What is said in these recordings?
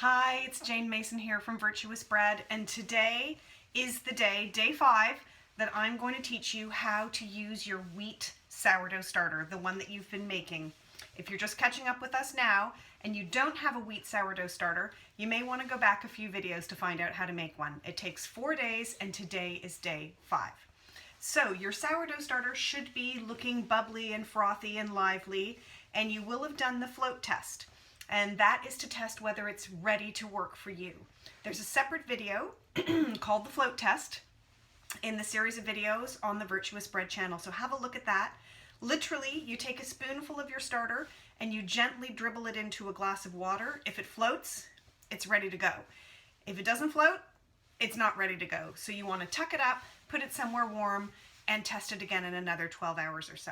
Hi, it's Jane Mason here from Virtuous Bread, and today is the day, day 5, that I'm going to teach you how to use your wheat sourdough starter, the one that you've been making. If you're just catching up with us now and you don't have a wheat sourdough starter, you may want to go back a few videos to find out how to make one. It takes 4 days and today is day 5. So your sourdough starter should be looking bubbly and frothy and lively, and you will have done the float test. And that is to test whether it's ready to work for you. There's a separate video called the float test in the series of videos on the Virtuous Bread channel. So have a look at that. Literally, you take a spoonful of your starter and you gently dribble it into a glass of water. If it floats, it's ready to go. If it doesn't float, it's not ready to go. So you want to tuck it up, put it somewhere warm, and test it again in another 12 hours or so.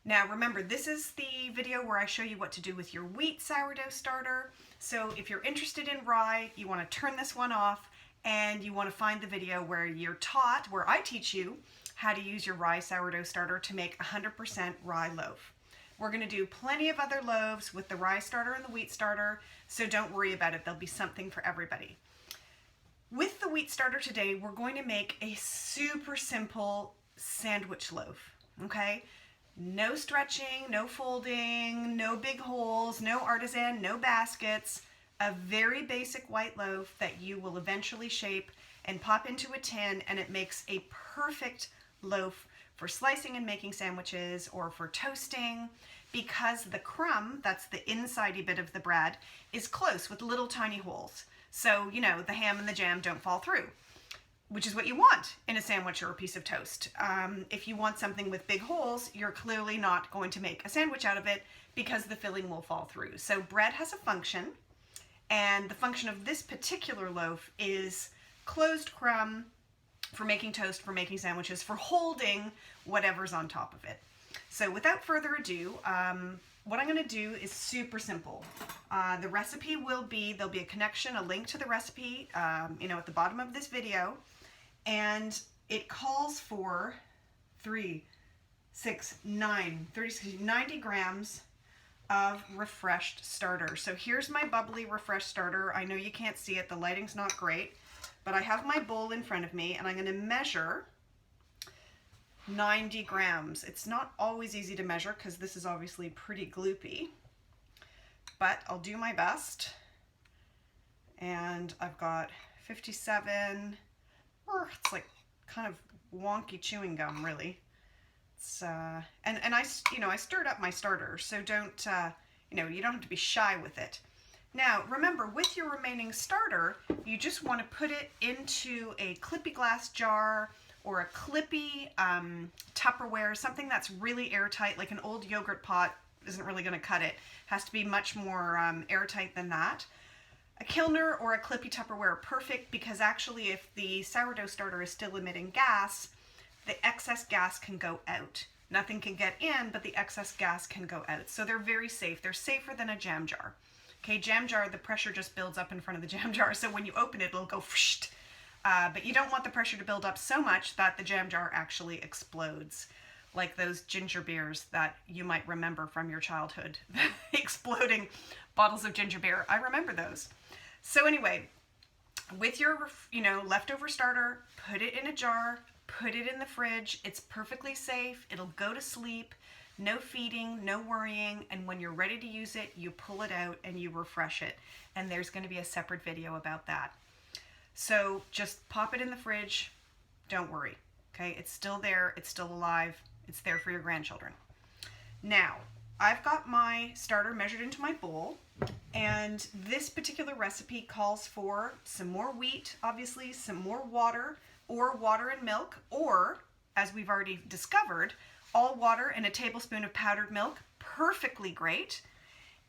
Now remember, this is the video where I show you what to do with your wheat sourdough starter. So if you're interested in rye, you want to turn this one off and you want to find the video where you're taught, where I teach you how to use your rye sourdough starter to make 100% rye loaf. We're going to do plenty of other loaves with the rye starter and the wheat starter, so don't worry about it. There'll be something for everybody. With the wheat starter today, we're going to make a super simple sandwich loaf, okay? No stretching, no folding, no big holes, no artisan, no baskets. A very basic white loaf that you will eventually shape and pop into a tin, and it makes a perfect loaf for slicing and making sandwiches or for toasting, because the crumb, that's the insidey bit of the bread, is close with little tiny holes. So, you know, the ham and the jam don't fall through, which is what you want in a sandwich or a piece of toast. If you want something with big holes, you're clearly not going to make a sandwich out of it because the filling will fall through. So bread has a function, and the function of this particular loaf is closed crumb for making toast, for making sandwiches, for holding whatever's on top of it. So without further ado, what I'm going to do is super simple. The recipe will be, there'll be a connection, a link to the recipe, at the bottom of this video. And it calls for 90 grams of refreshed starter. So here's my bubbly refreshed starter. I know you can't see it, the lighting's not great, but I have my bowl in front of me and I'm going to measure 90 grams. It's not always easy to measure because this is obviously pretty gloopy, but I'll do my best. And I've got 57. It's like kind of wonky chewing gum, really. It's and I stirred up my starter, so don't you don't have to be shy with it. Now remember, with your remaining starter, you just want to put it into a clippy glass jar or a clippy Tupperware, something that's really airtight. Like an old yogurt pot isn't really going to cut it. It has to be much more airtight than that. A Kilner or a clippy Tupperware are perfect, because actually if the sourdough starter is still emitting gas, the excess gas can go out. Nothing can get in, but the excess gas can go out. So they're very safe. They're safer than a jam jar. Okay, jam jar, the pressure just builds up in front of the jam jar, so when you open it, it'll go psht. But you don't want the pressure to build up so much that the jam jar actually explodes, like those ginger beers that you might remember from your childhood. Exploding bottles of ginger beer. I remember those. So anyway, with your leftover starter, put it in a jar, put it in the fridge. It's perfectly safe. It'll go to sleep. No feeding, no worrying. And when you're ready to use it, you pull it out and you refresh it. And there's going to be a separate video about that. So just pop it in the fridge. Don't worry. Okay, it's still there. It's still alive. It's there for your grandchildren. Now, I've got my starter measured into my bowl, and this particular recipe calls for some more wheat, obviously, some more water, or water and milk, or, as we've already discovered, all water and a tablespoon of powdered milk, perfectly great.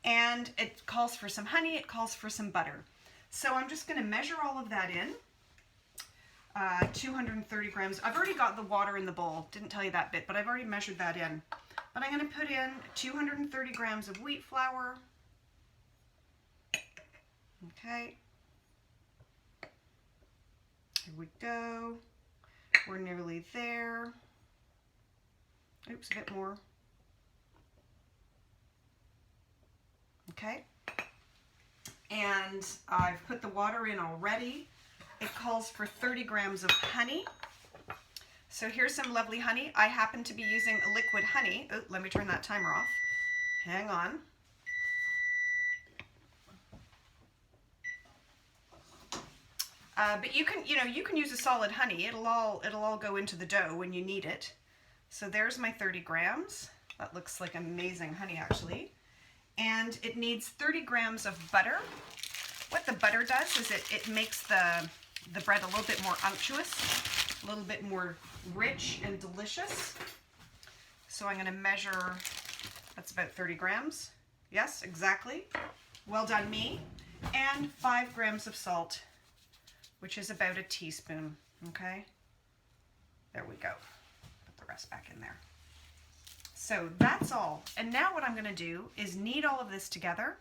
And it calls for some honey, it calls for some butter. So I'm just going to measure all of that in. 230 grams. I've already got the water in the bowl. Didn't tell you that bit, but I've already measured that in. But I'm going to put in 230 grams of wheat flour. Okay. Here we go. We're nearly there. Oops, a bit more. Okay. and I've put the water in already. It calls for 30 grams of honey. So here's some lovely honey. I happen to be using a liquid honey. Oh, let me turn that timer off. Hang on. But you can use a solid honey. It'll all go into the dough when you need it. So there's my 30 grams. That looks like amazing honey, actually. And it needs 30 grams of butter. What the butter does is it makes the bread a little bit more unctuous, a little bit more rich and delicious. So I'm going to measure, that's about 30 grams. Yes, exactly. Well done, me. And 5 grams of salt, which is about a teaspoon, okay? There we go. Put the rest back in there. So that's all. And now what I'm going to do is knead all of this together,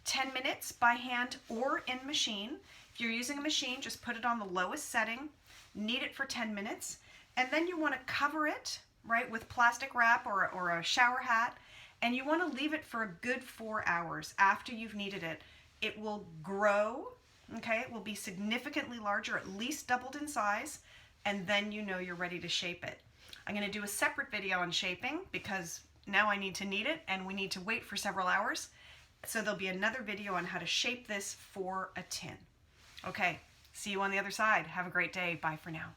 10 minutes by hand or in machine. If you're using a machine, just put it on the lowest setting, knead it for 10 minutes, and then you want to cover it, right, with plastic wrap or a shower hat, and you want to leave it for a good 4 hours after you've kneaded it. It will grow, okay? It will be significantly larger, at least doubled in size, and then you know you're ready to shape it. I'm going to do a separate video on shaping because now I need to knead it and we need to wait for several hours. So there'll be another video on how to shape this for a tin. Okay, see you on the other side. Have a great day. Bye for now.